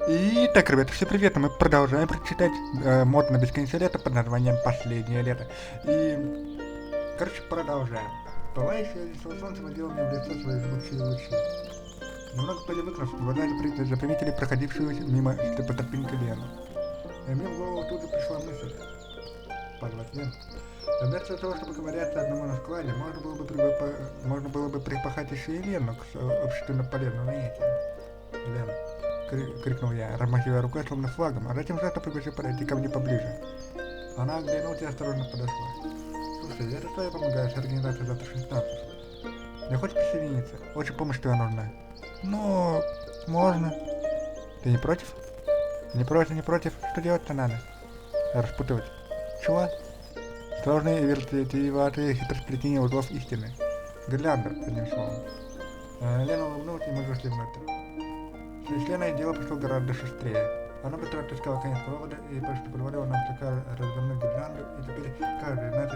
Итак, ребята, всем привет! Мы продолжаем прочитать мод на бесконечное лето под названием «Последнее лето». И, короче, продолжаем. Пылающее веселое солнце водило мне в лицо свои жгучие лучи. Немного привыкнув, глаза заприметили проходившую мимо по тропинке Лену. И мне в голову тут же пришла мысль позвать Лену. Вместо того, чтобы ковыряться одному на складе, можно было бы припахать еще и Лену к общественно полезным занятиям. Лена, крикнул я, размахивая рукой, словно флагом, а затем жестом пригласил подойти ко мне поближе. Она оглянулась и осторожно подошла. Слушай, это что я помогаю с организацией завтрашних танцев? Не хочешь присоединиться? Очень помощь твоя нужна. Ну, можно. Ты не против? Не против, не против. Что делать-то надо? Распутывать. Чего? Сложные и вертитиватые хитросплетения узлов истины. Гирлянда, одним словом. Лена улыбнулась, и мы зашли внутрь. С Леной дело пошло гораздо шустрее. Она быстро отыскала конец провода и позволила нам слегка развернуть гирлянду, и теперь каждый из нас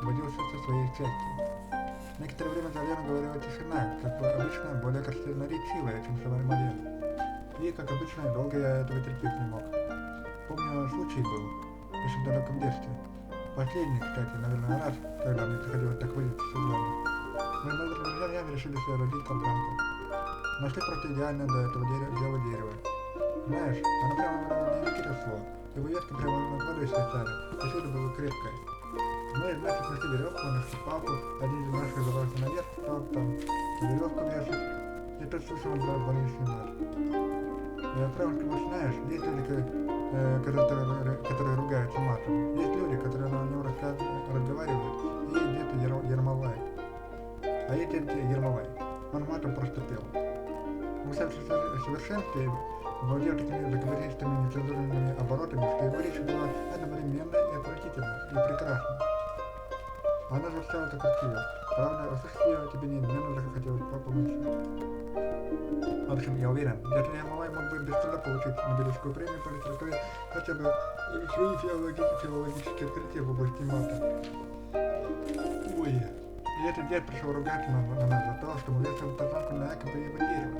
водился со своей частью. Некоторое время за Лену говорила тишина, как обычно, более красноречивая, чем сама Мария. И, как обычно, долго я этого терпеть не мог. Помню, случай был, еще в далеком детстве. Последний, кстати, наверное, раз, когда мне приходилось так возиться с углами. Мы с друзьями решили соорудить колбанку. Нашли просто идеальное для этого дела дерево. Знаешь, оно прямо на дневнике росло. Его ветки прямо над водой свисали, и всюду было крепкое. Мы, значит, нашли веревку, нашли палку, один из наших забрался наверх, стал там веревку вешать, и тут слышал больничный мат. Я прямо скажу, знаешь, есть люди, которые ругаются матом. Есть люди, которые на нем разговаривают, и есть где-то Ермолай. А есть где-то Ермолай. Он матом просто пел. В совершенстве владел такими заговористыми нецензурными оборотами, что его речь была одновременно и отвратительна, и прекрасна. Она звучала как архивер. Правда, услышать ее тебе неизменно захотелось помочь. В общем, я уверен, дядя Ермолай мог бы без труда получить Нобелевскую премию по литературе хотя бы свои филологические открытия в области мата. Ой. И этот дед пришел ругаться на нас за то, что мы вешаем тарзанку на якобы его дерево.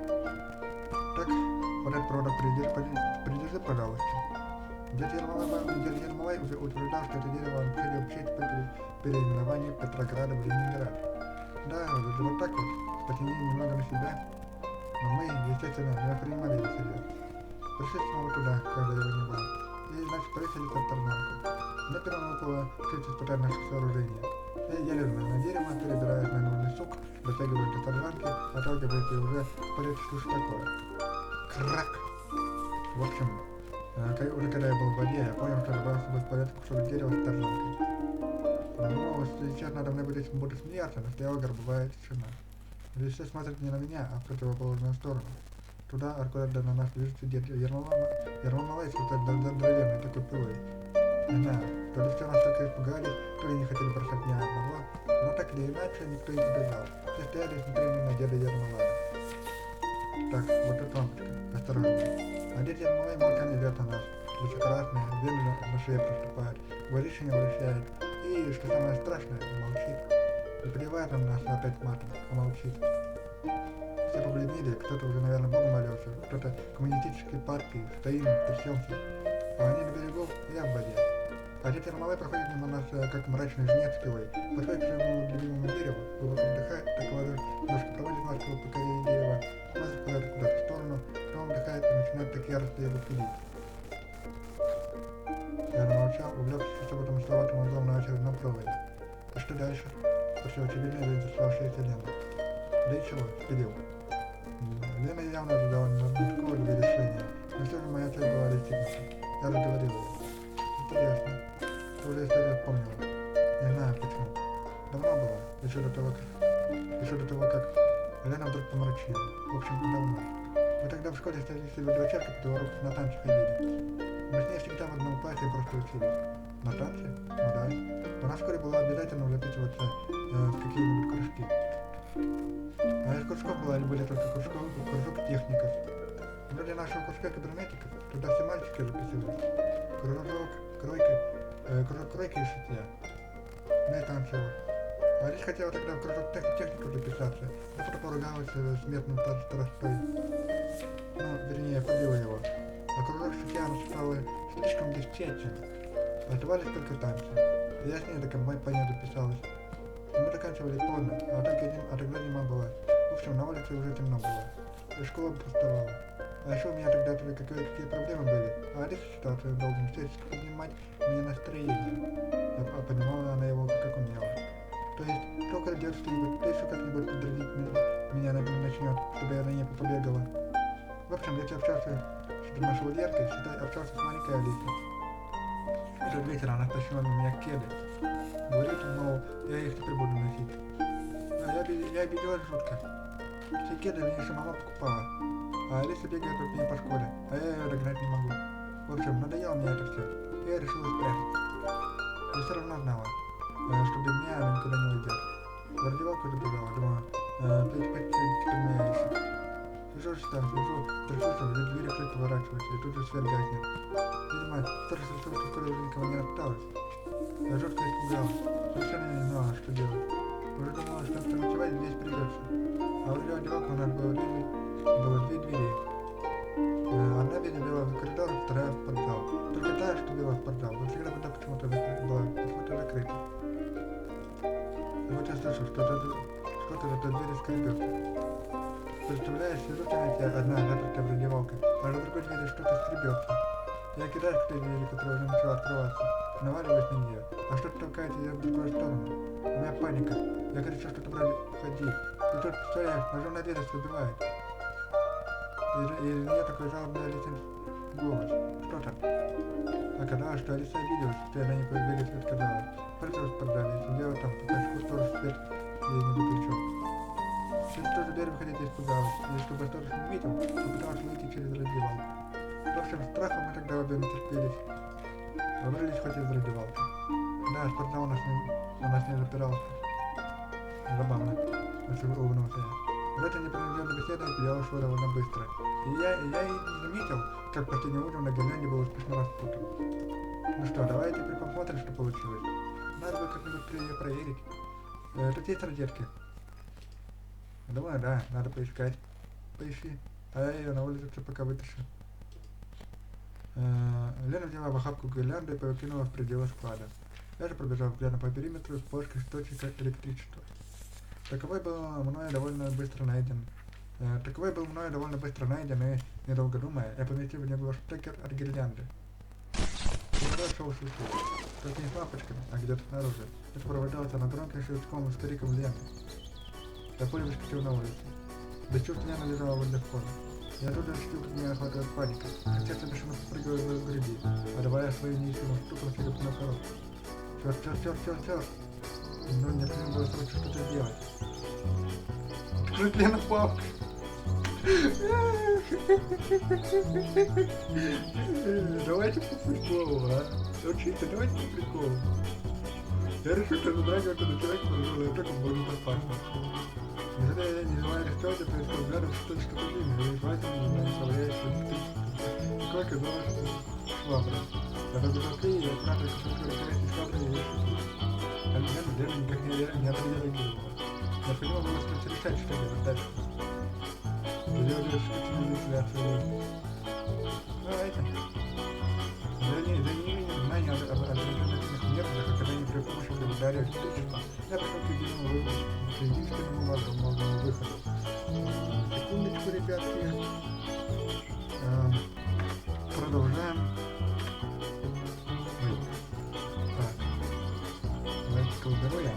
Так, вот этот проводок придержи, пожалуйста. Дед Ермолай уже утверждал, что это дерево он хотел учить при переименовании Петрограда в Ленинград. Да, вот так вот, потяни немного на себя. Но мы, естественно, не воспринимали его всерьез. Пришли снова туда, когда его не было. И, значит, повесили под тарзанку. На первом около птицы испытать наше сооружение. Я лежу на дерево, перебираюсь на нужный сук, дотягиваюсь до тарзанки, отталкиваюсь и уже полет слушать такое. Крак! В общем, уже когда я был в воде, я понял, что забрал с собой в порядок кусок дерева с тарзанкой. Ну, сейчас надо мне будет смеяться, но стояла гробовая тишина. Здесь все смотрят не на меня, а в противоположную сторону. Туда, откуда на нас движется дед Ермолай с здоровенной такой пылой. Не знаю, то ли все настолько испугались, то ли не хотели бросать ни одного, но так или иначе никто не убежал. Все стояли и смотрели на деда Ермолая. Так, вот тут лампочка, осторожно. А дед Ермолай молча идет на нас, лицо красное, вены на шее проступают, глазище не вращает, и, что самое страшное, молчит. И плевает на нас опять матом, а молчит. Все побледнели, кто-то уже, наверное, Богу молился, кто-то коммунистической партии, стоим, трясемся. А они на берегу, я в воде. А дед Ермолай проходит мимо нас, как мрачный жнец пилой, подходит к своему любимому дереву, глубоко вдыхает, так ладошь, проводит нас по коре дерева, смотрит куда-то в сторону, потом вдыхает и начинает так яростно его пилить. Я замолчал, увлекшись об словатым узлом на очередном проводе. А что дальше? После очевидно заинтересовавшаяся Лена. Да и чего, пилил. Лена явно ожидала мужского решения, но все же моя цель была достигнута. Я разговорил ее. Интересно. Что же история вспомнила? Не знаю почему. Давно было, еще до того, как Лена вдруг помрачнела. В общем, давно. Мы тогда в школе сидели до вечерка, по уроку на танцы ходили. Мы с ней всегда в одном классе просто учились. На танцы? Ну да. У нас в школе было обязательно записываться в какие-нибудь кружки. А из кружков были только кружок техников. Вроде нашего кружка кибернетиков, туда все мальчики записывались. Кружок кройки и шитья. Ну и танцевал. А Лишь хотела тогда в кружок техников записаться, но потом поругалась с местным старостой. Ну, вернее, побила его. слишком бесчестен. Оставались только танцы. И я с ней до компании дописалась. Мы заканчивали поздно, а тогда зима была. В общем, на улице уже темно было. И школа пустовала. А еще у меня тогда какие проблемы были. А Алиса считала, что я должен всячески поднимать мне настроение. А понимала она его, как умела. То есть, только ждет что-нибудь, то еще как-нибудь подразнить меня начнет, чтобы я на ней побегала. В общем, я общался с нашей Валеркой, общался с маленькой Алисой. И тут вечером она тащила на меня кеды. Говорит, мол, я их теперь буду носить. А я обиделась жутко. Все кеды мне еще мама покупала. А Алиса бегает от меня по школе, а я ее догнать не могу. В общем, надоело мне это все. Я решила спрятать. Я все равно знала, что без меня она никуда не уйдет. В раздевалку забежала, думала, теперь меня ищет. Сижу там, трясусь, двери опять поворачиваются, и тут же свет гаснет. Видимо, тоже решил, что в школе уже никого не осталось. Я жестко испугалась, совершенно не знала, что делать. Уже думала, что ночевать здесь придется. А в раздевалку у нас было две двери. Одна вела в коридор, вторая в подвал. Только та, что вела в подвал, всегда почему-то была закрыта. И вот я слышу, что-то за той двери скребется. Представляешь, сижу в темноте, одна запертая в раздевалке, а за другой двери что-то скребется. Я кидаюсь к той двери, которая уже начала открываться, наваливаюсь на нее, а что-то толкает ее в другую сторону. У меня паника. Я кричу, что-то вроде «Уходи». И тут, представляешь, ножом на дверь выбивает. И из нее такой жалобный Алисин голос. Что там? Оказалось, что Алиса обиделась, что я на ней весь свет сказала. Пряталась под дверью и сидела там, пока сторож свет ей не выключил. Через ту же дверь выходить испугалась, и чтобы сторож не видел, попыталась выйти через раздевалку. В общем, страхом мы тогда обе натерпелись. Выбрались хоть из раздевалки. Да, спортзал у нас не запирался. Забавно, улыбнулся я. В этой непринужденной беседе я ушел довольно быстро. И я и не заметил, как последним утром на гирлянде был успешно распутан. Ну что, давай теперь посмотрим, что получилось. Надо бы как-нибудь ее проверить. Тут есть розетки. Думаю, да, надо поискать. Поищи. А я ее на улице пока вытащу. Лена взяла в охапку гирлянды и повыкинула в пределы склада. Я же пробежал взглядом по периметру в поисках источника электричества. Таковой был мною довольно быстро найден и, недолго думая, я поместил в него штекер от гирлянды. Я шел шутку, только не с лампочками, а где-то снаружи. Это провожалось на громким щелчком с криком Лены. Я пулей выскочил на улицу. Без чувств Лена лежала возле входа. Я тут же ощутил, как меня охватывает паника, как сердце бешено подпрыгивает в груди, отдавая своим неистинным стуком через на порог. Черт. Но необходимо было срочно что-то сделать. Ткнуть Лена в папку. Давайте по приколу, а? Учите, давайте по приколу. Я решил, что задрагивать этот человек, но я только буду подпахнуть. Если я не желаю арестовать, я поискал взглядом что-то длинное, и желательно не направляясь в электричество. Такое оказалось швабра. Я побежал и аккуратно кусок рукавицы швабры и вышел. А Лена никак не отреагировала. Необходимо было спросить решать, что делать дальше. Сделали исключительную вентиляцию. Давайте. За незнание об альтернативных методах оказания при помощи благодаря электричества я пришел к единственному возможному выходу. Секундочку, ребятки. Продолжаем. Так. Давайте-ка уберу я.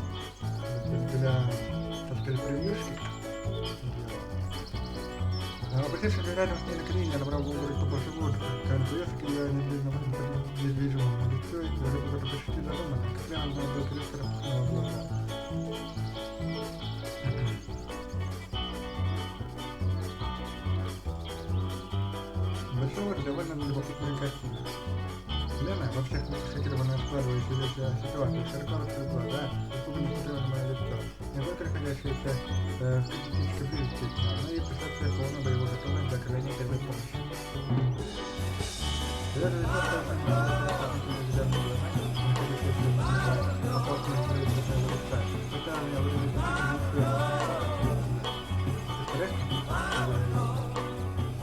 Для, так сказать, превьюшки. Обратившись рядом с ней на колени, я набрал в голову побольше воздуха. Когда поездка, я недвижимому лицу, и я уже почти задуманно, как Лена была до крестера в глаза. Большого довольно любопытная картина. Лена, во всех шокированно складывающейся ситуации, широко раскрыла глаза, испуганно смотрела на мое лицо. Не только находящаяся в критической близости, но и присутствие полного боевого готовности для оказания первой помощи. Я же решил, что это не взглядным глазами, находящийся в опасности своей взлетной лица, это меня выразить Представляешь,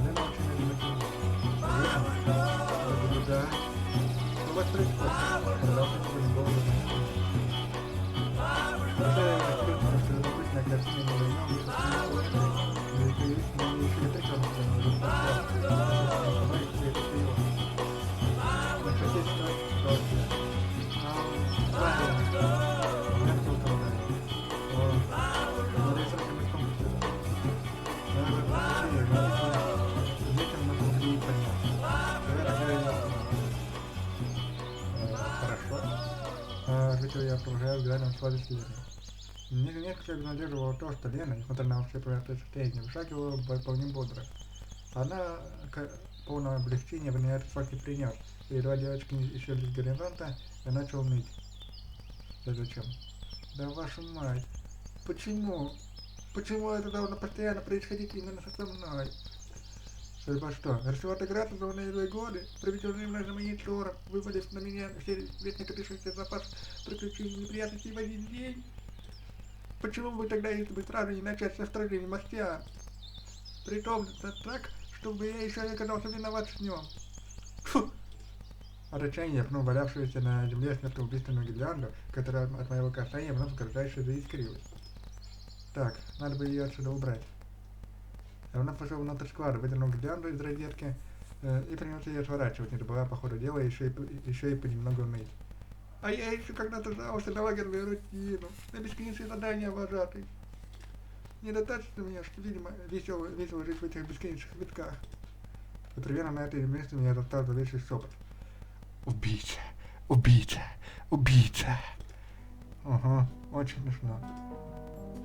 Лена очень любит меня. Лена, да. я продолжаю взглядом сводить Лену. Несколько игнорировала то, что Лена, несмотря на все проявления состояния, вышагивала вполне бодро. Она, полное облегчения, в этот факт не принес, и едва девочки исчезли с горизонта, я начал ныть. Да зачем? Да вашу мать! Почему? Почему это должно постоянно происходить именно со мной? Судьба что? Решил отыграться за унылые годы, проведенные мной за монитором, вывалив на меня все весь накопившийся запас приключений и неприятностей в один день? Почему вы тогда, если бы сразу не начать со вторжения мастера? Притом так, чтобы я еще и оказался виноват в нем. Фу! От отчаяния пнул валявшуюся на земле смертоубийственную гирлянду, которая от моего касания вновь угрожающе заискрилась. Так, надо бы ее отсюда убрать. Я вновь пошел внутрь склада, выдернул гирлянду из розетки и принялся ее сворачивать, не забывая по ходу дела еще и понемногу ныть. А я еще когда-то жаловался на лагерную рутину, на бесконечные задания вожатый. Недостаточно мне, что, видимо, весело жить в этих бесконечных витках. И примерно на этой месте меня застал зловещий шепот. Убийца, убийца, убийца. Ага, очень смешно.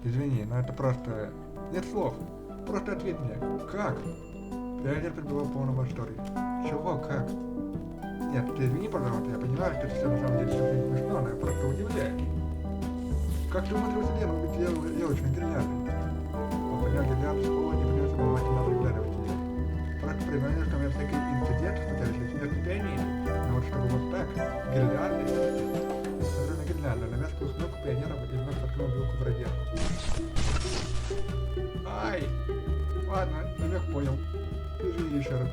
Извини, но это просто... Нет слов. Просто ответь мне. Как? Пионер пребывал в полном восторге. Чего? Как? Нет, ты извини, пожалуйста, я понимаю, что это все на самом деле совсем смешно, но я просто удивляюсь. Как ты умудрился Лену убить елочной гирляндой? Он поднял гирлянду с пола и принялся внимательно разглядывать ее. Просто признаю, что у меня всякие инциденты случались с смертью пионера. Но вот чтобы вот так, гирлянды... Смотрю на гирлянду, на вязкую смылку пионера и вновь воткнул вилку в розетку. Ай! Ладно, намек понял. Извини еще раз.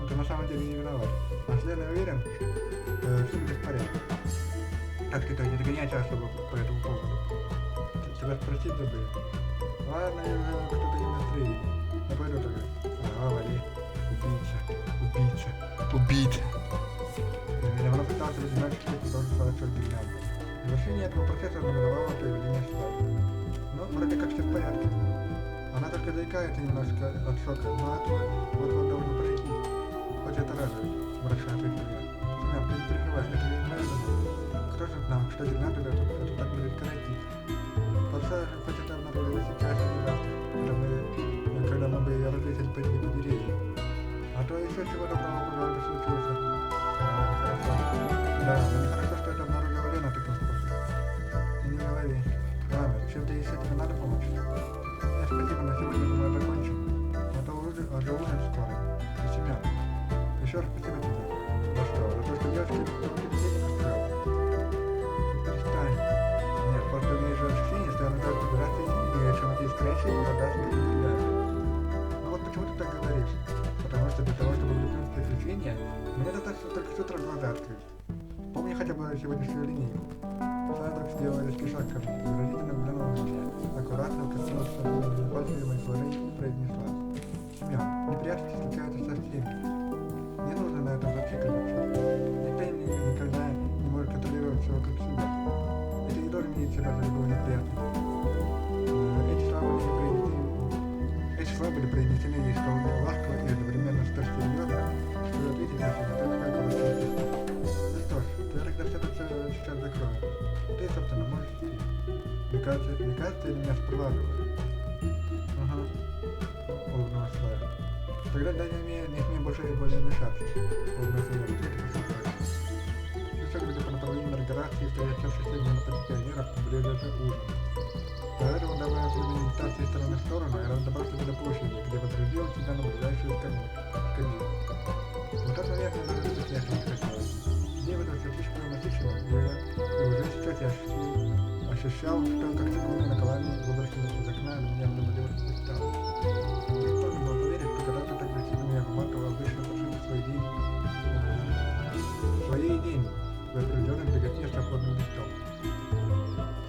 Ты на самом деле не виноват. А Лена уверен, все будет в порядке. Как ты-то не догоняйте особо по этому поводу. Тебя спросить забыли. Ладно, я уже кто-то не настроение. Я пойду тогда. Ага, вали. Убийца. Убийца. Убийца. Я вновь пытался разнимать, что ты должен сворачивать гирлянду. Завершение этого процесса знаменовало появление славы. Но вроде как все в порядке. Она только заикается немножко от шока, но это вот должно пройти. Хоть это радует, мрачно ответил я. Семен, ты не переживай, это не неожиданно. Кто же знал, что гирлянду это так будет коротить? Хоть это обнаружилось сейчас или завтра, когда мы бы ее развесили по деревьям. А то еще чего доброго бы случился. Хорошо. Да, но нехорошо, что это обнаружила Лена таким способом. Не говори. Ладно, чем-то еще тебе надо помочь? Спасибо, на сегодня, думаю, закончим. А то уже ужин скоро. И Семен, еще раз спасибо тебе. За что? За то, что девочки детей не настроил. Перестань. Нет, просто у меня же ощущение, что я начал разбираться и чем эти искрящие вода с ну вот почему ты так говоришь? Потому что для того, чтобы влюбиться в приключения, мне достаточно только с утра глаза открыть. Помни хотя бы сегодняшнюю линейку. Сам вдруг сделал резкий шаг ко мне, выразительно взглянул на меня, аккуратно коснулась пальцами моих сложений и произнесла. Семен, неприятности случаются со всеми. Не нужно на этом зацикливаться. Никто никогда не может контролировать все вокруг себя. И ты не должен видеть себя за любую неприятность. Эти слова были произнесены ей вполне ласково и одновременно столь серьезно, что ответить на себя только как короткий. Ну что ж, я тогда все это сейчас закрою. Ты, собственно, можешь идти. Мне кажется, или меня спровадывают? Ага. Улыбнулась Слава. Тогда да, не смей больше и более мешаться. Улыбнулся я, где ты пошел? Все, где по направлению Маргарации, стоят оставшиеся на пути пионеров, были даже ужин. Поэтому, давая определение дистанции стороны в сторону, я добрался до площади, где водрузил себя на ближайшую скамью. В тот момент я даже засняться не хотел. День выдался слишком насыщенным, и уже сейчас я ощущал, что как секунды наковальни выбросились из окна, и меня вдобавок перестало. Никто не мог поверить, что когда-то так красиво меня выматывал обычно прошить своей день, определенным беготне с обходным листом.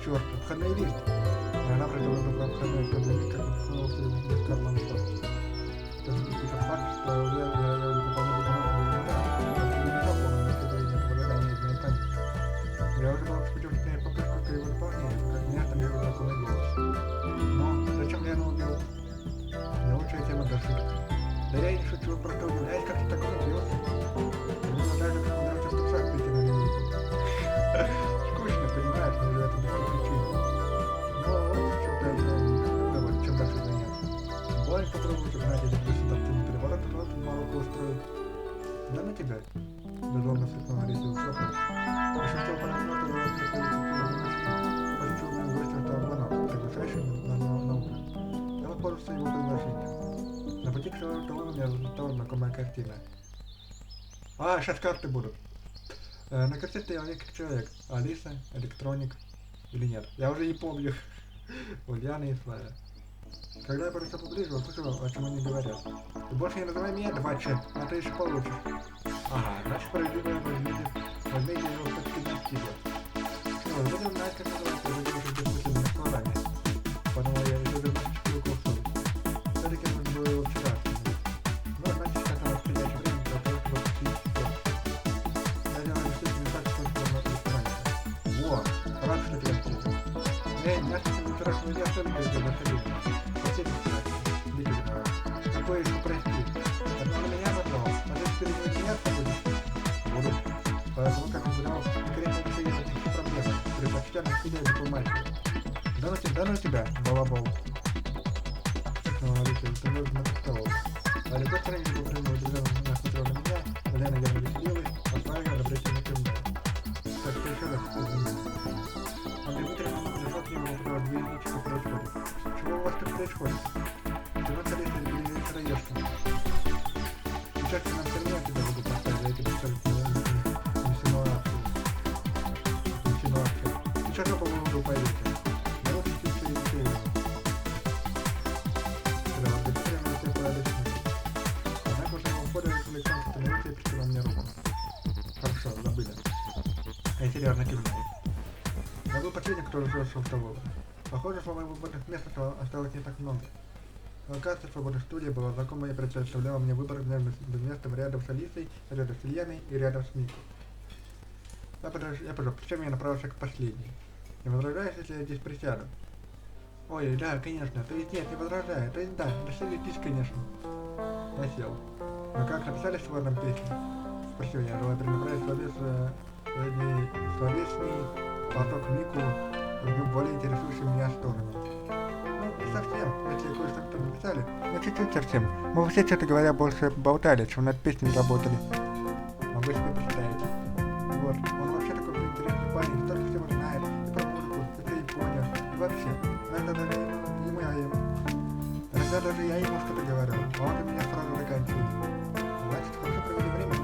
Черт, обходной лист! Она провела руку обходной подвиг, как высунулся из кармана шорт. Это же какой-то факт, что я выполнил я уже был предупрежден попытку к его выполнению, как меня остановил знакомый голос. Но зачем Лену убил? Не лучшая тема для шутки. Да я и не шучу, просто удивляюсь, как ты так умудрился. Примерно так же, как умудрился в трусах прийти на линейку. Скучно. Давай попробуем загнать этих государственных переворотов, но тут Марокко устроит. Да на тебя. Безумно светло говорит, все хорошо. Большинство парламентов позиционным гостем стал Монарх, приглашающим на ужин. Я воспользовался его приглашением. На пути к того у меня застала знакомая картина. А, сейчас карты будут. На карте стоял некий человек. Алиса, Электроник или нет. Я уже не помню. Ульяна и Славя. Когда я подошел поближе, услышал, о чем они говорят. Ты больше не называй меня 2Ч, а ты еще получишь. Ага, значит проведение возмездие его почти 10 лет. Что, будем знать, как называется проведение бессмысленными словами. Подумал я, и даже укол совести. Все-таки нужно было его вчера сказать. Ну, значит, сейчас на настоящее время для того, чтобы почти все. Я делаю действительно так, что он на ресторане. Во, рад, что ты активен. Мясо сегодня вчерашнего дня все-таки заходили. Соседи, кстати, дикий генерал. Какое еще прости? Одно на меня заплал, а ты теперь не меня будешь? Буду. Поэтому, как я знал, конкретно это есть такие проблемы. Предпочтя насилие дипломатии. Да ну тебя, балабол. Ну, Алиса, ты нужно на столовую. А любой стране был прямой, удивленно смотрел на меня, Лена явно веселилась, а Славя одобрительно кивнул. Так что еще раз, извините. Андрей Дмитриевич пришел к нему и сказал, что происходит. Чего у вас тут происходит? Ты на столе или сыроежка? Сейчас я на столе я тебя буду поставить, я тебе инсинуацию. Сейчас я по-моему пойдете. Я вот чуть-чуть все инициировал. Когда вот Дмитриев на все порядочно. Однако после его ухода Александр остановился и притянул мне руку. Хорошо, забыли. Я серьезно кивнул. Я был последним, кто разошел в столовую. Похоже, свободных мест осталось не так много. Локация свободной студии была знакома и представляла мне выбор между местом рядом с Алисой, рядом с Ильяной и рядом с Мико. Я пожал плечами и направился к последней. Не возражаешь, если я здесь присяду? Ой, да, конечно, то есть нет, не возражаю, то есть да, расселитесь, конечно. Я сел. Вы как написали в сводном песне? Спасибо, я желаю перенаправить словесный поток Мику в более интересующую меня сторону. Ну, не совсем, если кое-что написали, но чуть-чуть совсем. Мы все, честно говоря, больше болтали, чем над песней работали. Могу себе представить. Вот, он вообще такой интересный парень, столько всего знает, и про музыку, и про Японию, и вообще. Иногда даже я ему что-то говорю, а он меня сразу заканчивает. Значит, хорошо провели время?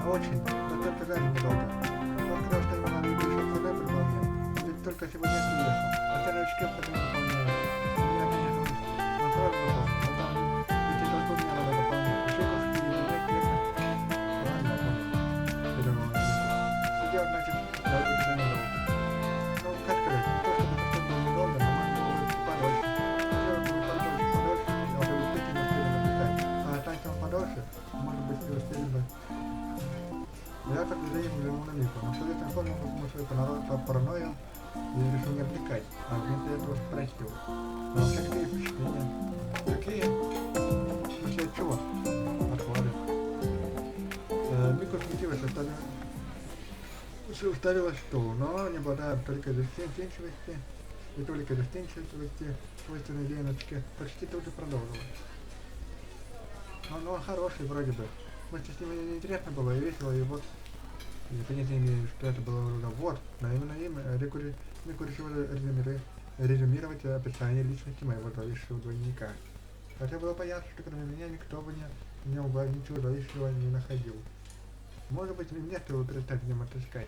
Очень, но только жаль недолго. Он сказал, что ему надо еще сюда предполнять. Ведь только сегодня приехал, а сердечки потом выполняют. Меня, конечно, он сразу готов, но там ведь и только меня надо дополнять. Еще кошки и лет. Ладно, перевел я. Сидел, значит, да, это не надо. Ну, как сказать, не то, чтобы это было недолго, но можно было бы подольше. Хотелось бы подольше, но бы успеть не успели написать. А так он подольше, может быть, и успели бы. Я как движение взглянул на Мику, но в советском форме посмотрел свою паранойю и решил не отвлекать, а вместо этого спросил. А вообще какие впечатления? Какие? В смысле от чего? От Влады. Мику смутилась, уставилась в стол, но не обладая только застенчивости и только застенчивости, свойственной Леночке, почти тут же продолжила. Но он хороший вроде бы. Вместе с ним интересно было и весело, и вот, я понятия не имею, что это было вот, но именно им Мику решила резюмировать описание личности моего зловещего двойника. Хотя было понятно, что кроме меня никто бы в нем ничего зловещего не находил. Может быть, мне стоило перестать в нем отыскать.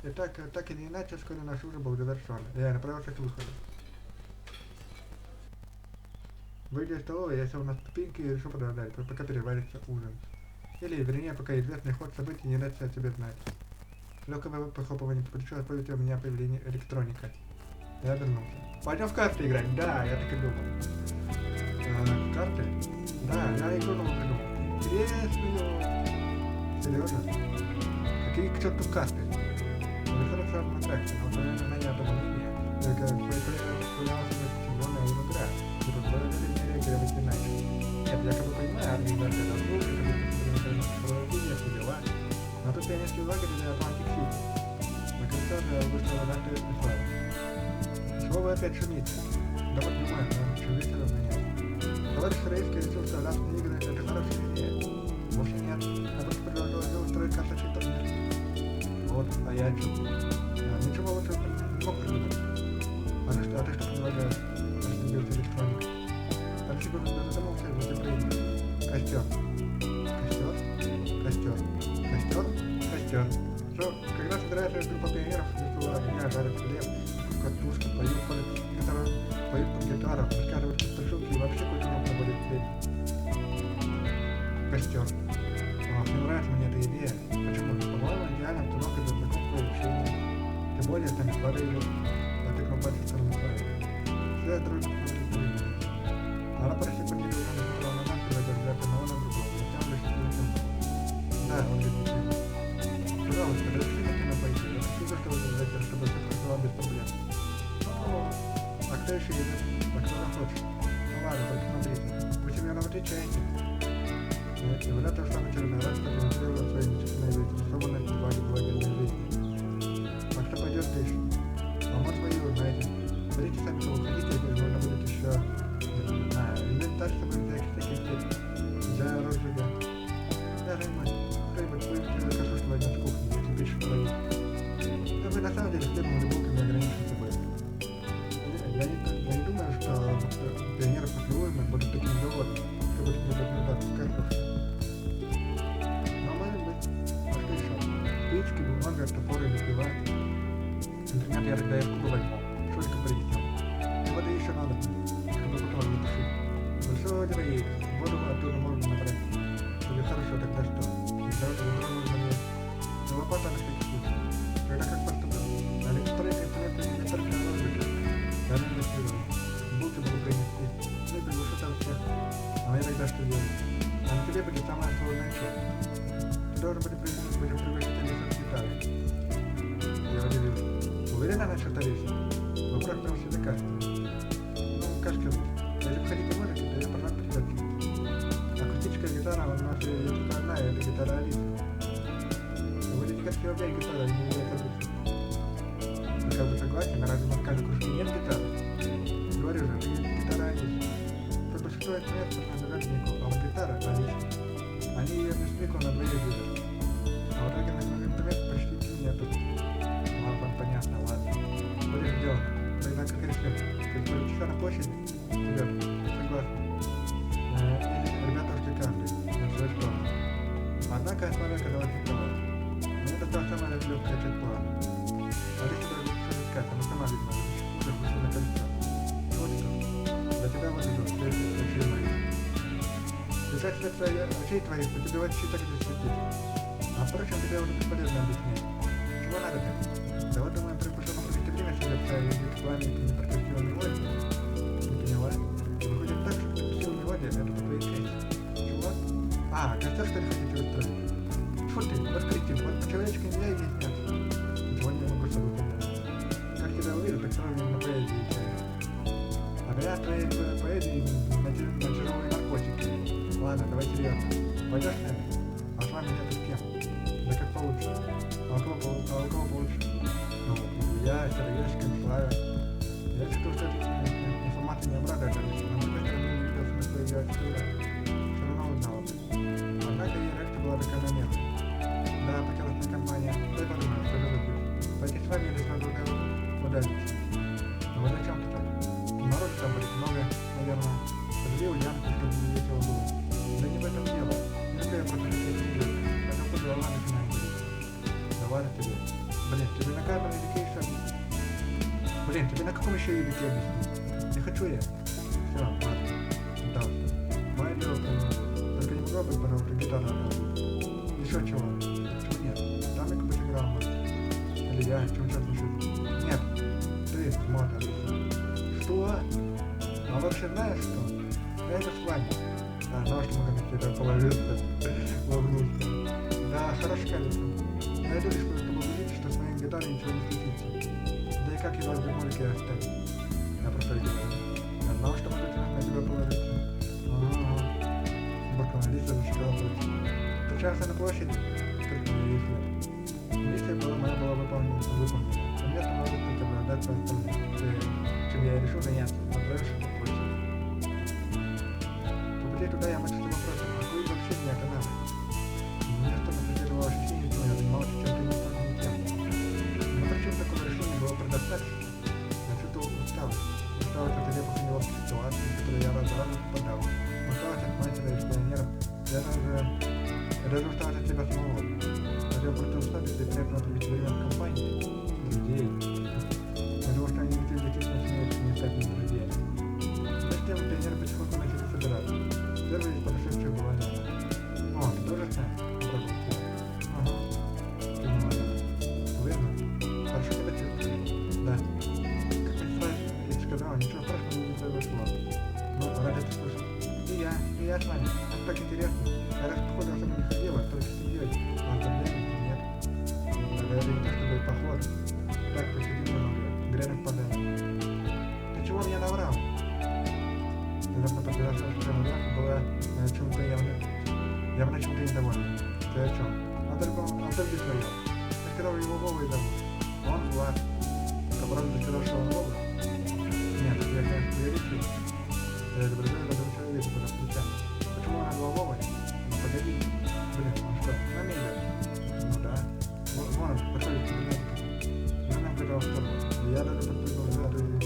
И так или иначе, вскоре наш ужин был завершен, и я направился к выходу. Выйдя из столовой, я сел на ступеньки и решил подождать, пока переварится ужин. Или, вернее, пока известный ход событий не даст о себе знать. Легкое похлопывание по плечу оповестило меня о появлении электроника. Я обернулся. Пойдем в карты играть? Да, я так и думал. Карты? Да, я игру новую придумал. Интересную. Серьезно? Какие к черту карты? Решил сразу на тракте, но на я было мнение. Только появилась сезонная игра, и позволили мне реагировать иначе. Нет, я как бы понимаю, организация разгрузки, все дела. Но тут я не лагерь для Атлантик Сити. На конце вышла вода и слава. Чего вы опять шумите? Да вот думаю, что весело занять. говоришь, что рейское искусство, азартные игры — это хорошая идея. Вовсе нет. Я просто предложил устроить карточный турнир. Вот, а я что? Ничего лучше не мог придумать. А ты что предлагаешь? Остановился электроник. Там секунду задумался, вот и принял. Костер. Костер. Что, когда собирается группа пионеров, весело огня, жарят хлеб, картошки, поют под гитару, рассказывают страшилки и вообще культурно проводят время. Костер. Ох, не нравится мне эта идея. Почему? По-моему, идеальная обстановка для знакомства и общения. Тем более, станет воды идет. Я тыкнул пальцем в сторону Славы. Все дружно смотрит на меня. Она почти поднялась на направо назад, переводя взгляд одного на другого. Затем лишь телефон. Да, он говорит. Пожалуйста, разрешите на пойти. Я хочу, чтобы вы зайдете, чтобы все прошло без проблем. А кто еще идет? А кто захочет? Ну ладно, только смотрите. Вы себе нам отвечаете. И вот это в самый черный раз, что демонстрировал свои нечестные вещи, собранные благодельной жизни. А кто пойдет дальше? Помочь вы его знаете. Берите сами, кого хотите, если можно будет еще... инвентарь, чтобы всякие для розжига. Даже мы. Кто-нибудь будет картошку возьмет с кухни, если пишешь половину. Но вы на самом деле хлебом или булками ограничены собой. Я не думаю, что пионеры после ужина будут такими голодными, чтобы тебе наблюдаться с картошкой. Но может быть. А что еще? Спички, бумага, топоры или пила. Интернет я тогда из куба возьму. Шулька принесем. И воды еще надо, чтобы потом не тушить. Большое озеро есть. Воду оттуда можно набрать. Или хорошо, тогда что? Для этого ведро нужно мне. Но лопата на всякий случай. Тогда как поступить? Электроник не только розжига. Даже не сливай. Булки могу принести. Ну и приглашу там всех. А я тогда что делать? А на тебе будет самая сложная часть. Ты должен будет пригласить Алису с гитарой. Я удивился. Уверена насчет Алисы? Вопрос прям себе кажется. Ну, как сказать. Если бы хотите музыки, то я пожалуй придется. Акустическая гитара у нас есть одна, и это гитара Алисы. Выглядит как силовая гитара, не является Алисы. Я как бы согласен, а разве на каждой кружке нет гитары? Говорю же, это гитара Алисы. Тут большинство инструментов принадлежат Нику, а вот гитара Алисы. Они ее вместо Нику на двоих видят. А в итоге на инструмент почти нету. Ладно, понятно, ладно. Будет сделано. Тогда как решим. Через полчаса на площади? Ребят, согласен. Ребята ушли каждый. На свою сторону. Однако основе оказалась не права. Мне досталась самая легкая часть плана. Алиса даже не хочет искать, она сама видно, что вышла на кольцо. Вот что. Для тебя вот идут, ты очей моих. Писать след очей твоих, подбивать щит так же светить. А впрочем, тебе уже бесполезно объяснять. Чего надо-то? Да вот, думаю, предпочел провести время себе в своей виртуальной непрокрасивой мелодии. Не поняла? Выходит так, что красивая мелодия — это по твоей части. Чего? А, костер, что ли, хотите устроить? Фу ты, вот кретин, вот по-человечески нельзя и здесь нет. Ничего не могу с собой понять. Как тебя увижу, так сразу на поэзии тянет. А говорят, твоей поэзии на тяжелые наркотики. Ладно, давай серьезно. Пойдешь с нами? А с вами это с кем? Да как получится. А у кого получше? Ну, я, Сергеевский, Славя. Я считаю, что эта информация не обрадует Алису, но с другой стороны не видел смысла ее отстирать. Все равно узнала бы. Однако ее реакция была закономерной. Да, потерянная компания. Дай подумаю, что же выберешь. Пойти с вами или сразу удалиться? Ну вот зачем ты так? Народу там будет много, наверное. Подвели Ульянку, чтобы не весело было. Да не в этом дело. Не люблю я просто хотеть игры. А то под голова начинает болеть. Да ладно тебе. Блин, тебе на каждом языке еще объяснить. Блин, тебе на каком еще языке объяснить? Не хочу я. Все, ладно. Сдался. Мое дело понимаю. Только не могла бы, пожалуйста, гитару отдать. Еще чего? Чего нет? Там я как-то играл, может. Или я, чем черт не шутит. Нет. Ты, смотр. Что? А вообще знаешь что? Это с вами. Да, знал, что мы как тебя положиться. Улыбнулся. Да, хорошо, кажется. Я иду лишь чтобы убедиться, что с моей гитарой ничего не случится. Да и как его без музыки оставить? Я просто говорю. Я знал, что могу на тебя положиться. Ага. Буркнула Алиса, зашагала прочь. Встречался на площади? Крикнула ей вслед. Миссия была выполнена. Но мне оставалось только обладать по остальным. Чем я решил заняться. Отправившись на площадь. прилететь туда, я начал вопросом, а вы вообще меня каналы? Мне что напрягало ощущение, что я занимался чем-то не тем. Но причин такого решения было предостаточно. Я чувствовал усталость. Усталость от нелепых и неловких ситуаций, в которые я раз за разом попадал. Усталость от мастера и пионеров. Я даже усталость от себя самого. Хотел просто усталость и приятно провести время в компании. Друзей. Я думал, что они действительно смеются не стать моими друзьями. Между тем пионеры потихоньку начали собираться. Первая из подошедших была Лена. О, ты тоже с нами? Ага. Кивнула Лена. Уверена? Хорошо тебя чувствую. Да. Как ты сказала, ничего страшного не произошло. Ну, рад это слышать. И я с вами. Это так интересно. Я раз походу особо не ходила, только сидела. А проблем нет. Даже не то, чтобы поход. Так посидим немного. Грязных поданий. Ты чего мне наврал? Внезапно подбирался, что Мурзаха была чем-то явно чем-то недовольна. Ты о чем? Он только своем. Я сказал его Вовой зовут. Он Влад. Это правда ты сказал, что он Вова? Нет, это я, конечно, преувеличил. Я изображаю доброго человека, куда плечами. Почему она была Вовой? Ну погоди. Блин, он что, на меня идет? Ну да. Вон он, пошел из кабинета. Я нам бежал в сторону. Я даже подпрыгнул за багажей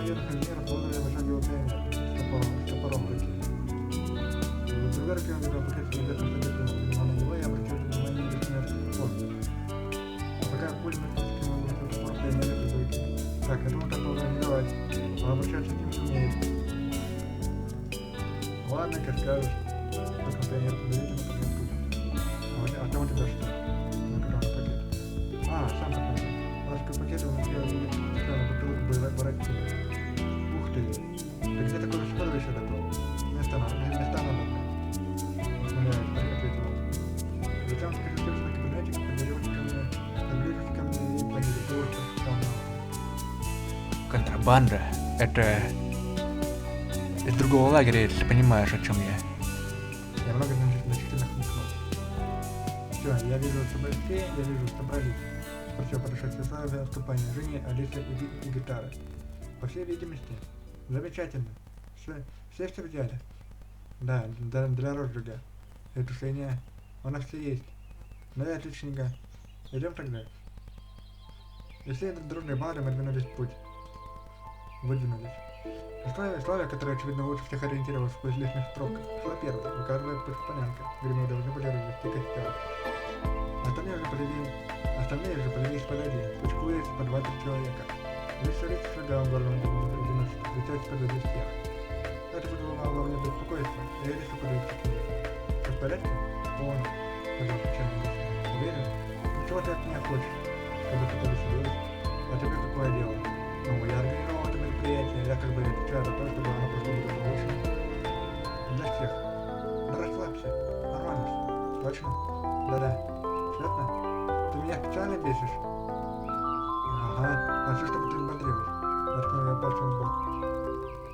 наверх инженера положили вышагивал пионер с топором в руке. В другой руке он держал пакет с небесным содержимым, на него я обратил внимание на инженерский фонд. Пока пуль металлическим выбросил топор, пионер это выкинул. Так, этому так можно не давать. Он обращаться с ним не умеет. Ладно, как скажешь. Пока пионер подавительно поднял путь. А там у тебя что? Накатал на пакет. А, сам покажу. Пачка пакета он сделал на бутылку барать. Ух ты! Ты где такое сокровище добыл? Места надо. Усмеяюсь, так ответил он. Затем скрестился на кабинетик, приблизился ко мне и понизил голос, прошептал. Контрабанда — это из другого лагеря, если ты понимаешь, о чем я. Я много значительно хмыкнул. Все, я вижу собрались. Спросил подошедший Славя в компании Жени, Алиса и гитары. По всей видимости. Замечательно. Все взяли? Да, для розжига. И тушения. У нас все есть. Ну и отличненько. Идем тогда. И все дружной бандой мы двинулись в путь. Выдвинулись. Славя, которая, очевидно, лучше всех ориентировалась в лестных пробках, шла первой, выказывая путь Полянка, где мы должны были развести костер. Остальные же повелись позади, кучкуясь по 20 человека. Весь рыц шагал в горлом одиночек, летять позади всех. Это вызывало во мне беспокойство, и я решил подойти к ней. Все в порядке? Он, сказал случайно. Уверен? Чего ты от меня хочешь? Чтобы ты повеселилась? А тебе какое дело? Ну, я организовал это мероприятие, я как бы отвечаю за то, чтобы оно прошло благополучно. Для всех. Да расслабься. Нормально все. Точно? Да-да. Честно? Ты меня специально бесишь? Ага. А все, чтобы ты взбодрилась. Наткнул я пальцем в бок.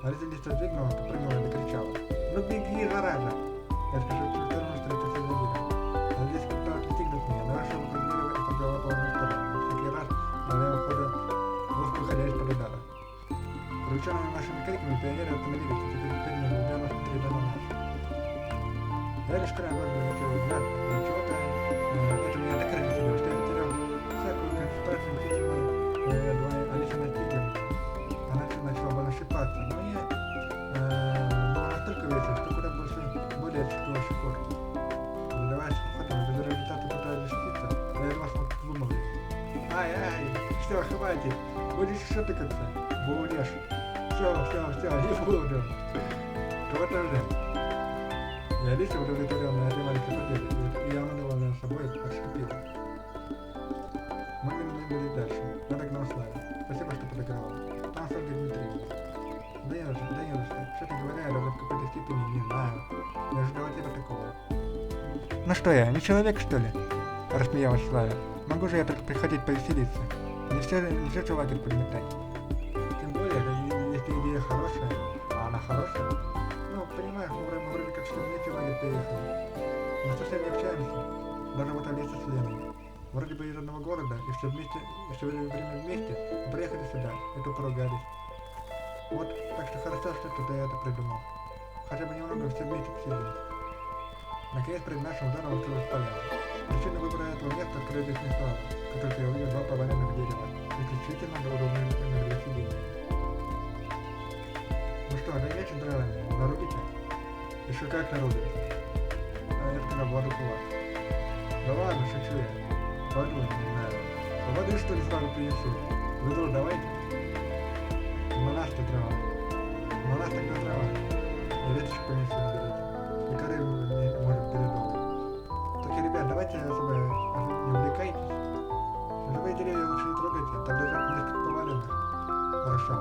Алиса листья сдвинула, попрыгнула и закричала. Ну беги, зараза! Я скажу, что все равно, что это все завидно. Алиса пыталась достигнуть меня, но решила выпрыгивать и побежала по одну сторону. Всякий раз, ловя ухода, ловко уходя из-под удара. Привлеченными нашими криками, пионеры остановились и теперь недоуменно смотрели на нас. Я лишь краем глаза заметил взгляд, но чего-то это меня так разъяснило, что я потерял всякую концентрацию видимо, Алиса настигла меня. Она начала больно шипаться, но я было настолько весело, что куда более отщипнула щекор. Давай с фотами, без результата пытаюсь защититься, но я едва смог вымолвить. Ай, все, хватит, будешь еще тыкаться, будешь. Все, не буду. Кого-то ждем. И Алиса, удовлетворенная этой маленькой победой, и явно довольная собой, отступила. Мы двинулись дальше. Я догнал Славе. Спасибо, что подогревал. Там Ольга Дмитриевна. Да не за что. Честно говоря, я даже в какой-то степени не знаю. Не ожидал от тебя такого. Ну что я, не человек, что ли? Рассмеялась Славя. Могу же я только приходить повеселиться. Не все же лагерь подметать. Тем более, если идея хорошая, а она хорошая, ну, понимаешь, мы вроде как что вместе в лагерь переехали. Мы совсем не общаемся. Даже вот Алиса с Леной. Вроде бы из одного города, и все время вместе, приехали сюда, и то поругались. Вот, так что хорошо, что ты это придумал. хотя бы немного все вместе посидеть. Наконец, перед нашим ударом открылась поляна. Причина выбора этого места — открытых места, в которых я увидел два поваленных дерева, исключительно удобные для сидения. Ну что, дойдете дровами? Нарубите? Еще как нарубить? Я сказал, воду кулак. Да ладно, шучу я. Воду, не знаю. Воды, что ли, сразу принесу? Ведро давайте. На нас-то трава. На нас тогда трава. Я веточку понесу, наберите. И коры мне, может, передумать. Только, ребят, давайте особо не увлекайтесь. Живые деревья лучше не трогайте, там лежат несколько поваленных. Хорошо.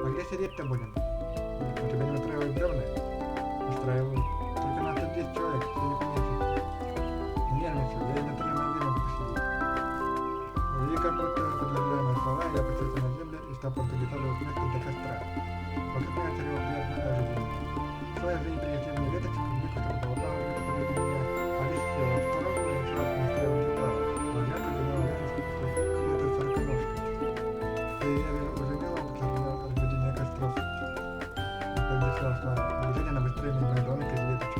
А где сидеть-то будем? У тебя не устраивает бревна? Устраивает. Только нас тут 10 человек, ты не поместишься. Не нервничай, я и на 3 ноги могу посидеть. И как будто подтверждая мои слова, я опустился на землю и стал подготавливать место для костра. Вокруг меня царила приятная ожидание. Своя жизнь принесли мне веточку, выкутал болтал, выкутал меня, а лишь села в сторону и решал настроить гитару. Но я как думал, какой-то сороконожка. И я уже делал разведение костров. Поддержал свое движение на выстроение моей домика из веточки.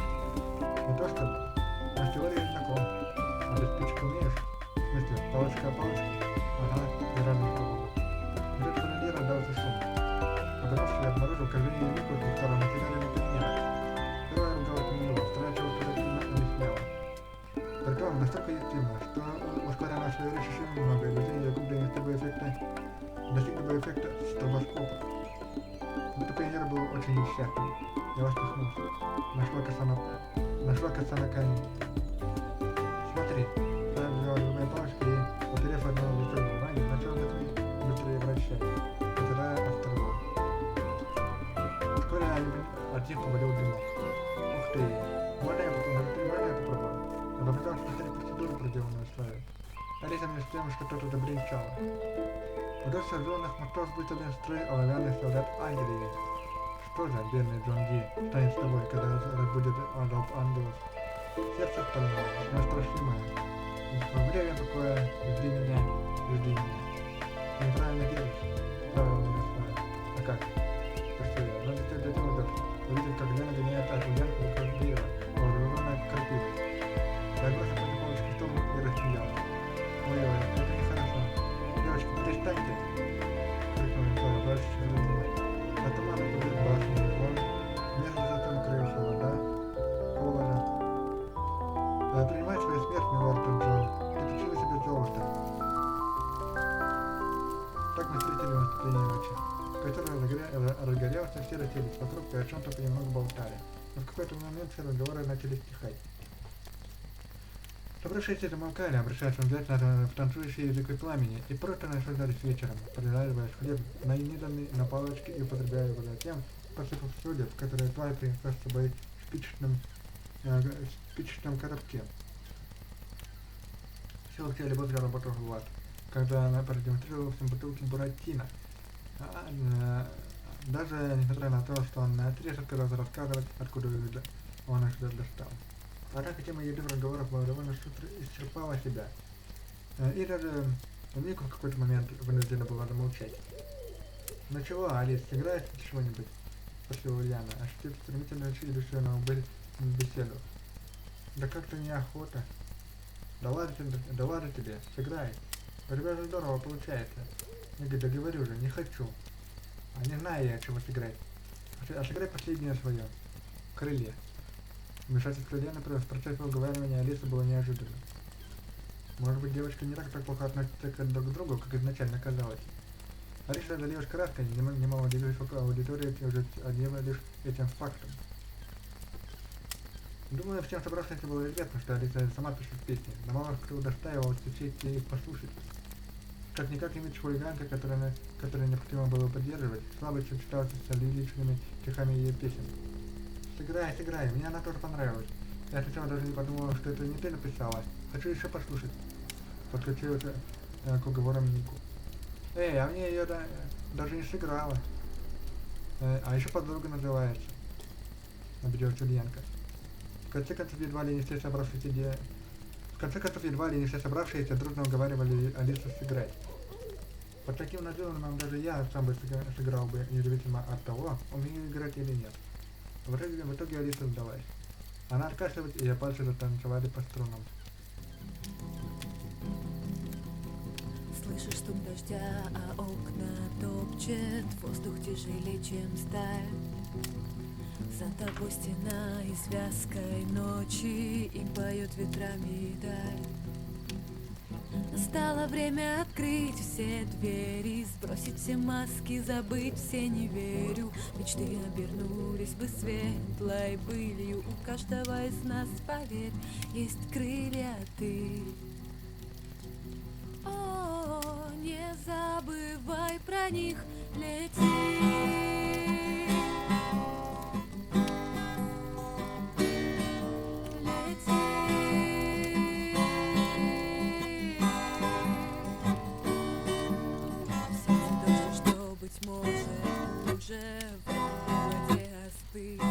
Не то чтобы, а с теорией знаком. А без спичек умеешь? В смысле, палочка о палочке? Ага, и рано пробовал. Где-то впереди раздался шум. Обратившись, я обнаружил, как Женя и Мику со стороны материали на камнях. Первый разговор не было, вторая чего подойти не смело. Притом настолько эффективно, что, ускоряя наши речи еще немного, и людей загубленных тобой эффекта достигли бы эффекта стробоскопа. Это пионер был очень несчастным. Я усмехнулся. Нашла коса на камень. Смотри, я взял любые палочки и, уперев одного в лицо бумаги, начал быстрее вращать, потирая острова. Вскоре от них повалил дымок. Ух ты! Можно я попробую? Я попытался повторить процедуру, проделанную Славе. Алиса мне с тем, что кто-то добринчала. Вдоль сожженных мостов выставлен строй оловянных солдат Англии. Что же, бедный Джон Ди, станет с тобой, когда разбудит Адolf ангелов? Сердце стальное, неустрашимое. Время такое, жди меня. Ты неправильно делаешь. Правильно не знаю. А как? Спросил я. Надо ты до этого дошел. Увидел, как Лена гоняет от ульянку вокруг дерева, вооруженная крапивой. Я бросил потихонечку в стол и рассмеялся. Ой-ой, это нехорошо. Девочки, перестаньте! Крикнул Николай, обращаясь к нему. А туман будет башни, звон. Между затем крылья вода. Холодно. Принимай свою смерть, милорд Джон. Ты почему себе золото? Так мы встретили наступление ночи. Костер разгорелся, все расселись вокруг и о чем-то понемногу болтали. Но в какой-то момент все разговоры начали стихать. Собравшиеся замолкали, обращаясь обязательно в танцующие языки пламени, и просто наслаждались вечером, подливая хлеб нанизанный на палочки и употребляя его затем, посыпав соли, в которые тварь принесла с собой в спичечном коробке. Всеобщая любовь заработала Влад, когда она продемонстрировала всем бутылки Буратино. Даже несмотря на то, что он наотрез отказался рассказывать, откуда он их достал. Однако тема еды в разговорах была довольно шустро исчерпала себя. И даже Мику в какой-то момент вынуждена была замолчать. «Ну чего, Алис, сыграешь чего-нибудь?» — спросила Ульяна, ощутив стремительно идущую беседу. «Да как-то неохота». Да ладно тебе, сыграй. У тебя же здорово получается. Я говорю же, не хочу. А не знаю я, чего сыграть. А сыграй последнее свое. Крылья. Вмешательство Лены в процессе уговаривания Алисы было неожиданно. Может быть, девочка не так плохо относится друг к другу, как изначально казалось. Алиса залилась краской, немало удивилась аудитории уже одним лишь этим фактом. Думаю, всем собравшимся было известно, что Алиса сама пишет песни, но мало кто удостаивал чести их послушать. Как-никак имидж хулиганка, которую необходимо было поддерживать, слабо сочетался с лиричными стихами ее песен. Сыграй, мне она тоже понравилась. Я сначала даже не подумала, что это не ты написала. Хочу еще послушать. Подключился к уговорам Нику. А мне ее даже не сыграла. А еще подруга называется. Обиделась Ульянка. В конце концов, едва ли не все собравшиеся дружно уговаривали Алису сыграть. Под таким надежным даже я сам бы сыграл бы, независимо от того, умею играть или нет. В итоге Алиса сдалась. Она откашлялась, и ее пальцы затанцевали по струнам. Слышишь стук дождя, а окна топчет, воздух тяжелее, чем сталь. За тобой стена из вязкой ночи, им поет ветрами даль. Настало время открыть все двери, сбросить все маски, забыть все не верю. Мечты обернулись бы светлой былью, у каждого из нас, поверь, есть крылья ты. О, не забывай про них, лети. Быть может, уже в холоде остыть.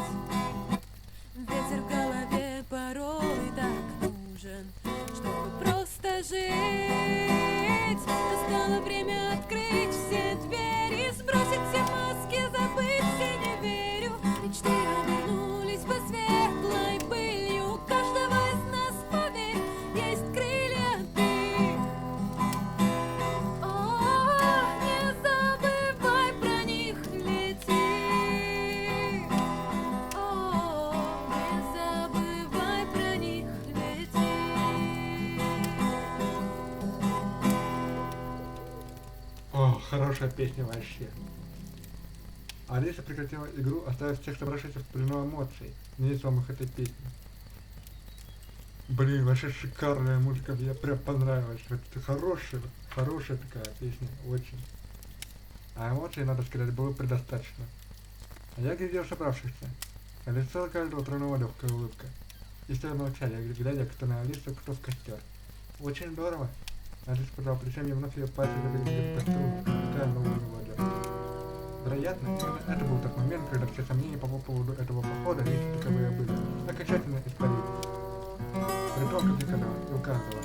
Ветер в голове порой так нужен, чтобы просто жить. Настало время открыть все двери, сбросить все маски, забыть все не верю. Мечты обернулись бы светлой пылью, у каждого из нас, поверь, есть крылья ты. О, не забывай про них, лети. О, не забывай про них, лети. О, хорошая песня вообще. Алиса прекратила игру, оставив всех собравшихся в плену эмоций, не самых этой песни. Блин, вообще шикарная музыка, мне прям понравилась. Это хорошая такая песня, очень. А эмоций, надо сказать, было предостаточно. А я глядел собравшихся. На лицо каждого тронула легкая улыбка. И все молчали, глядя, кто на Алису, кто в костер. Очень здорово. Алиса пожала плечами, и вновь ее пальцы забили по струнам, какая новую мелодию. Вероятно, именно это был тот момент, когда все сомнения по поводу этого похода, если таковые были, окончательно испарились. Притом, как никогда, и у каждого.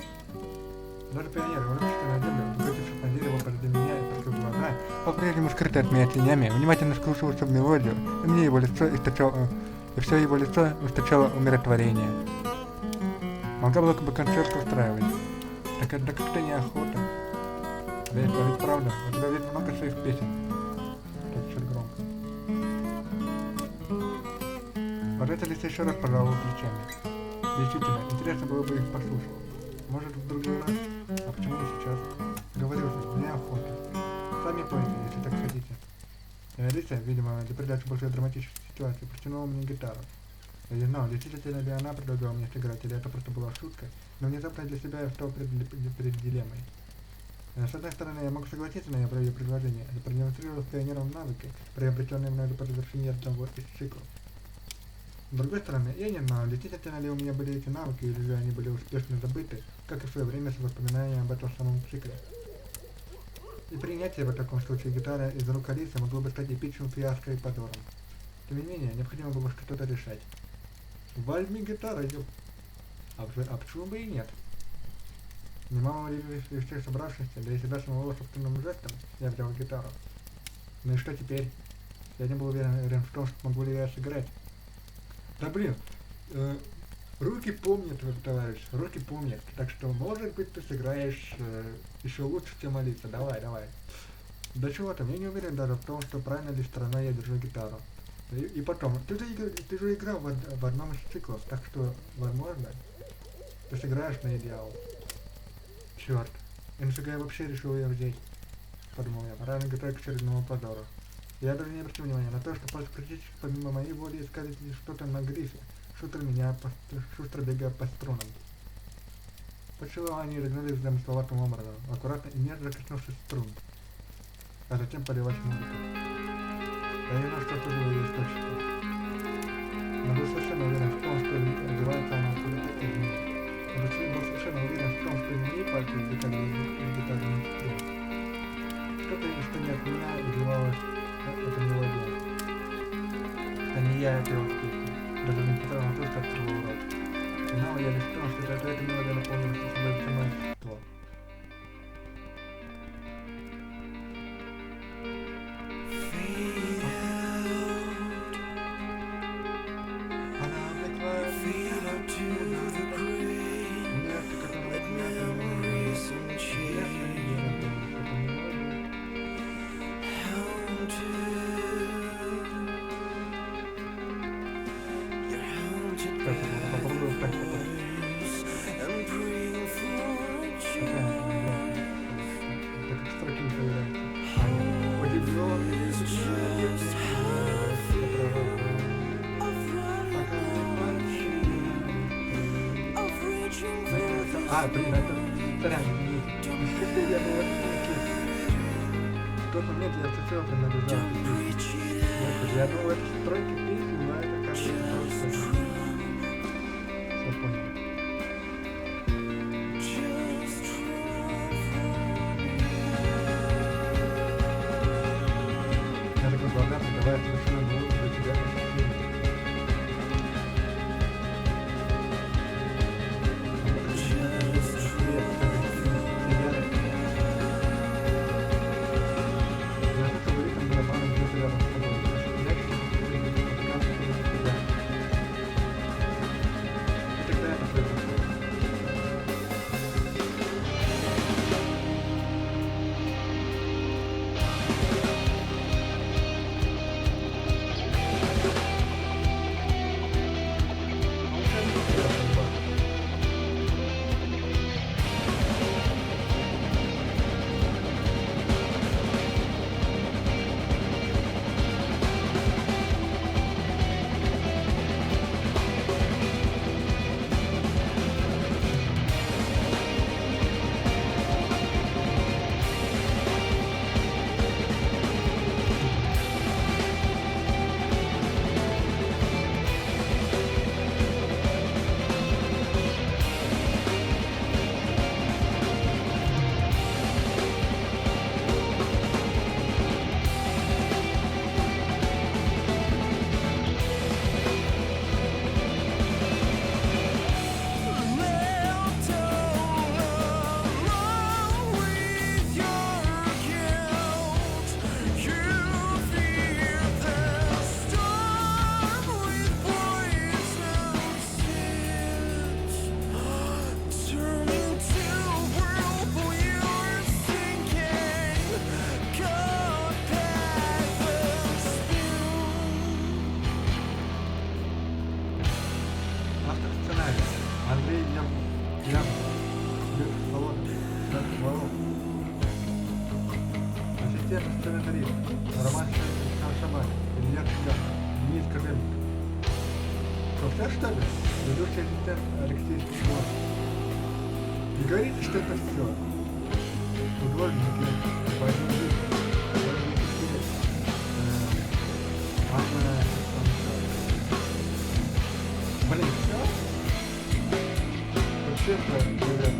Даже пионеры, выросшие на землю, выкатившись на дерево позади меня и прикрыв глаза, по-прежнему скрытые от меня тенями, внимательно вслушивался в мелодию, и мне его лицо источало, и все его лицо источало умиротворение. Могла было бы концерт устраивать. Так это как-то неохота. Да это ведь правда, у тебя ведь много своих песен. Так чуть громко. Пожалуйста, Лиса еще раз пожала плечами. Действительно, интересно было бы их послушать. Может, в другой раз? А почему не сейчас? Говорю же, неохота. Сами поймите, если так хотите. И Алиса, видимо, для придачи большой драматической ситуации, протянула мне гитару. Я не знал, действительно ли она предлагала мне сыграть, или это просто была шутка, но внезапно для себя я встал перед дилеммой. С одной стороны, я мог согласиться на ее предложение, и продемонстрировать пионерам навыки, приобретенные мной по завершении одного из циклов. С другой стороны, я не знал, действительно ли у меня были эти навыки, или же они были успешно забыты, как и в свое время с воспоминанием об этом самом цикле. И принятие в таком случае гитары из рук Алисы могло бы стать эпичным фиаско и позором. Тем не менее, необходимо было что-то решать. Возьми гитару, ёп. А почему бы и нет? Немало ли из всех собравшихся, да и себя самого собственным жестом, я взял гитару. Ну и что теперь? Я не был уверен в том, что могу ли я сыграть. Да блин, руки помнят, товарищ, руки помнят. Так что, может быть, ты сыграешь еще лучше, чем Алиса. Давай. Да чего там, я не уверен даже в том, что правильно ли сторона я держу гитару. И потом, ты же играл в одном из циклов, так что, возможно, ты сыграешь на идеал. Черт, и нафига я вообще решил ее взять? Подумал я, пора готовить к очередному позору. Я даже не обратил внимания на то, что практически помимо моей воли искали что-то на грифе, шустро бегая по струнам. Почему они рыгнули замысловатым образом, аккуратно и нежно коснувшись струн, а затем полилась музыка. Я не знаю, что это было ее источником, но был совершенно уверен в том, что развивается она откуда-то извне. Я был совершенно уверен в том, что не мои пальцы извлекали из гитарных струн. Что-то, что не от меня изливалось эта мелодия. Что не я пел песню, даже несмотря на то, что открыл рот. Знал я лишь в том, что эта мелодия наполнила собой все мое существо. А, блин, это... Сорян, извините. Я был в тот момент я всецело принадлежал к песне. Господи, я думал, это стройки песни, но это как-то просто... Все понял. Я такой благодарный, давай я совершенно новую для тебя посвящение. Автор сценария Андрей Ям, ассистент сценарист Роман Шаман, Илья Ткач, Денис Кожевник. Что, все что ли? Ведущий ассистент Алексей Смешков. Не говорите, что это все. Художники, Анна... Блин, все? Вообще-то, ребят.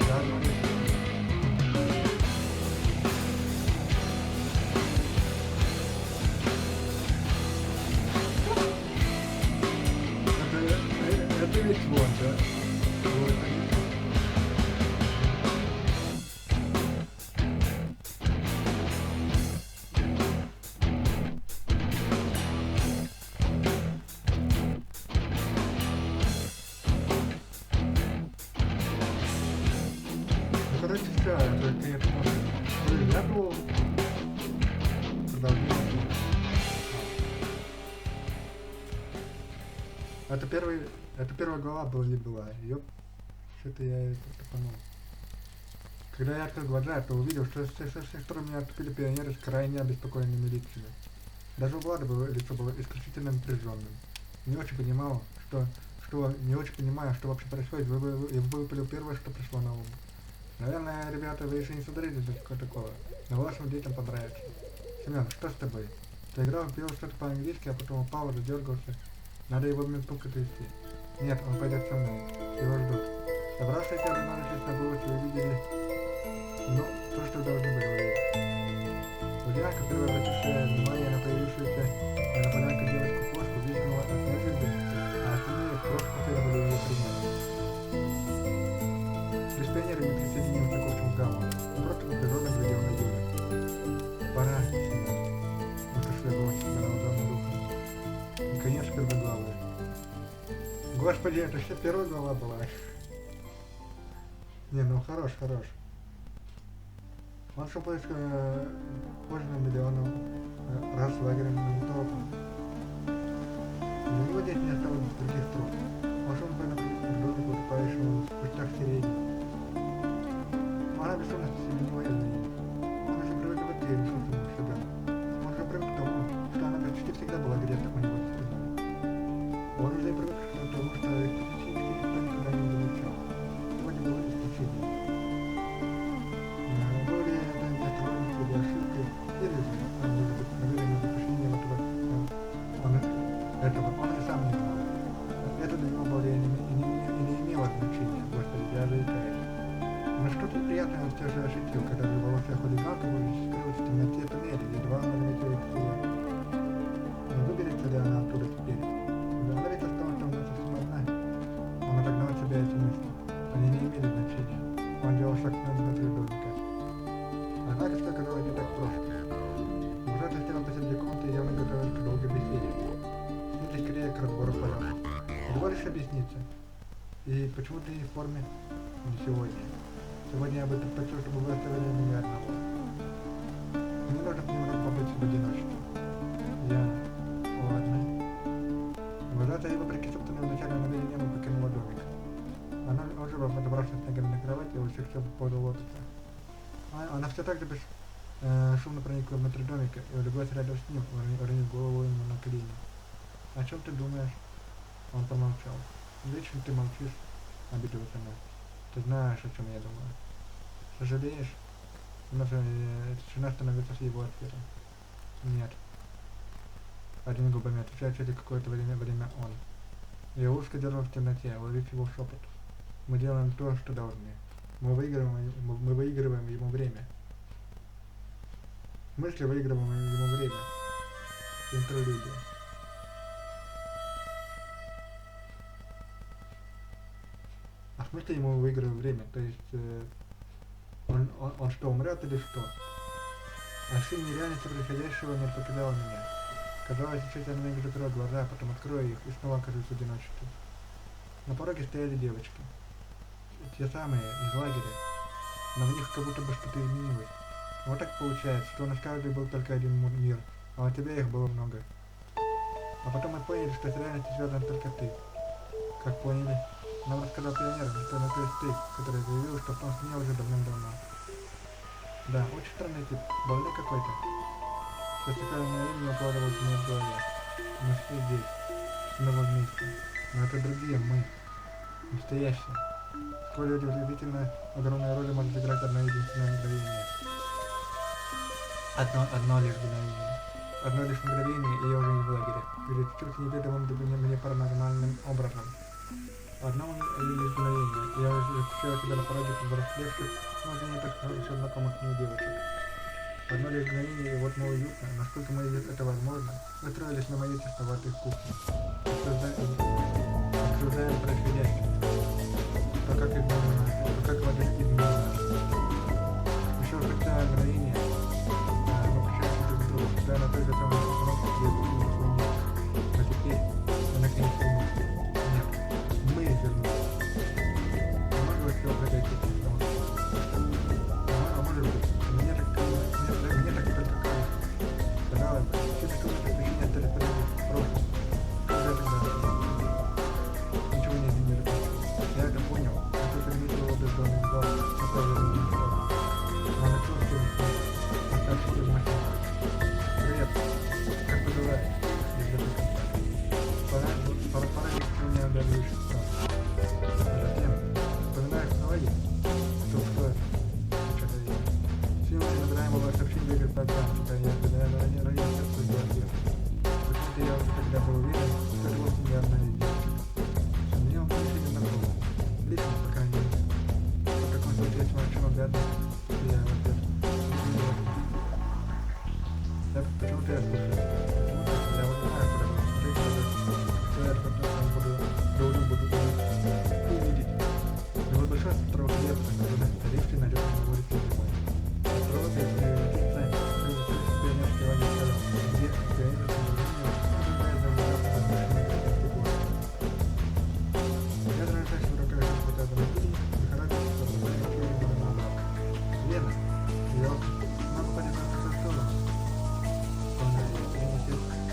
Да, ну это ведь вот, да? Вот. Короче, все, это, конечно, я был продолжение. Это первая глава была, ее что-то я это топанул. Когда я открыл глаза, то увидел, что со всех сторон меня отступили пионеры с крайне обеспокоенными лицами. Даже у Влада лицо было исключительно напряженным. Не очень понимал, не очень понимая, что вообще происходит, я выпалил первое, что пришло на ум. Наверное, ребята, вы еще не смотрели такого, но вашим детям понравится. Семен, что с тобой? Ты играл, пел что-то по-английски, а потом упал, задергался. Надо его минутку трясти. Нет, он пойдет со мной. Его ждут. Собравшиеся обманулись на голосе и увидели, ну, то, что должны были увидеть. Лудянка, первая обратившая внимание на появившуюся на полянке девочку-кошку, визгнула от неожиданности, а остальные просто последовали ее примеру. Лишь пионеры не присоединился к общему гамму, он просто напряженно глядел на Юлю. Пора, Семен. Услышал я голос себя на удобном духом. Наконец, первоглавая. Господи, это все первая глава была. Не, ну хорош. Он шел поиск позже миллионов раз лагерным тропам. Для него здесь не осталось других троп. Он шел по природе, поступающему в кустах сирени. Она бессонность себе не военная. Он уже привык к воде, решил самому себя. Он уже привык к тому, что она почти всегда была где-то у него за спиной. Он уже привык к тому, что физически никто никогда не удовлетворяет. это для него более не имело значения, господи, я заикаюсь. Но что-то приятное он все же ощутил, когда рыжеволосая хулиганка скрылась в темноте туннеля, едва она заметила их свет. Не выберется ли она оттуда теперь? Да она ведь осталась там совсем одна. Он отогнал от себя эти мысли. Они не имели значения. Он делал шаг внутрь домика. Однако все оказалось не так просто. Ужасно стена посреди комнаты явно готовилась к долгой беседе. Или скорее к разбору порядка. Позволишь объясниться? И почему ты не в форме? Не сегодня. Сегодня я бы предпочел, чтобы вы оставили меня одного. Мне нужно немного побыть в одиночестве. Я... Ладно. Вожатая, вопреки собственным начальным намерениям, покинула домик. Она ожила, подобравшись ногами на кровати, и усекся по поводу лотоса. Она все так же шумно проникла внутрь домика и улеглась рядом с ним, уронив голову ему на колени. «О чем ты думаешь?» Он помолчал. «Вечно ты молчишь», — обиделась она. «Ты знаешь, о чем я думаю. Сожалеешь?» Тишина становится его ответом. «Нет». Одними губами отвечает через какое-то время он. Я узко держал в темноте, уловив его шепот. «Мы делаем то, что должны. Мы выигрываем ему время». В смысле выигрываем ему время? Интерлюдия. А в смысле ему выигрываем время? То есть он что, умрет или что? Ощущение реальности происходящего не покидало меня. Казалось, сейчас я на миг закрою глаза, потом открою их и снова окажусь в одиночестве. На пороге стояли девочки. Те самые, из лагеря. Но в них как будто бы что-то изменилось. Вот так получается, что у нас каждый был только один мир, а у тебя их было много. А потом мы поняли, что с реальностью связан только ты. Как поняли? Нам рассказал пионер, что то есть ты, который заявил, что в том сне уже давным-давно. Да, очень странный тип, больной какой-то. Все сексуальное время укладывалось у меня в голове. Мы все здесь, снова вместе. Но это другие мы, настоящие. Сколь удивительно, огромную роль может играть одно единственное мгновение. Одно лишь мгновение. Одно лишь мгновение, и я уже не в лагере. Перед неведомым для мне паранормальным образом. Одно лишь мгновение, и я уже ощущаю себя на пороге повзрослевших, но уже не так хорошо знакомых мне девочек. Одно лишь мгновение, и вот мы уютно, насколько мы это возможно, устроились на моей тесноватой кухне. Обсуждаем происходящее. То, как вода изменила. Еще спустя мгновение мы включаемся друг в друга, всегда на той же самой установке, где я купил свой мир. Но теперь я наконец вернулся. Нет, мы вернулись. А может быть, все произойти снова. А может быть, мне так только кажется. Казалось бы, все такое приключение остались позади в прошлом. Когда тогда ничего не изменилось. Я это понял, а только заметил его бездонный зал, направленный в сторону. Но на что все оставшись без машины. Привет, как поживаешь? Пора легче меня обязывающих сам. А затем, вспоминаешь ноги? Что это? Что-то я. Силы набираемого сообщения бегают по грамм, пока я ранее свой ответ. Почему-то я уже тогда был уверен, что это вовсе не одна из девочек. Мне он вообще не знаком. Лично, по крайней мере. В каком случае, если он обязан, я в ответ. Почему-то я слушаю. Я вот знаю, куда мне смотреть надо. Что я должен буду увидеть. И вот большое острова хлеба, когда старейший найдет на улице зимой. Острова без пионерской лагерь сказал, где пионеры ожидает за я дрожащий в руках какой-то автомобиль, лихорадочно собрал Лена, я могу подержаться за столом.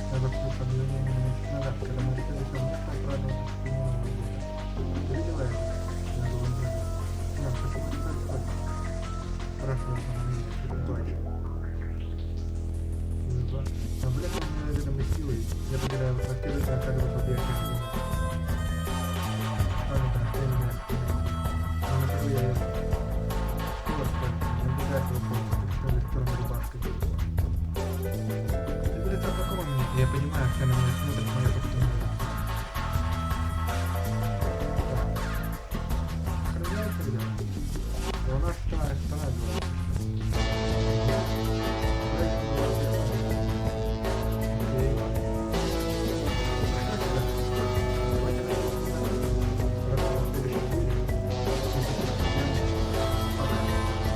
Я заплыл объявление месяц назад, когда мы решили совместно отправиться в Нового года. Ты видела это? Я был не знаю. Нам спасибо, что происходит. Спрашиваю по мне, это точно. Наблюдая на неведомой силой, я потеряю квартиру и оказываюсь в объекте жизни. А, да, ты меня вспомнил. Но нахожу я ее. Скоростно, не обязательно вопрос, что ли, с черной рубашкой. Ты будет знакома мне, и я понимаю, все на меня смотрят, моя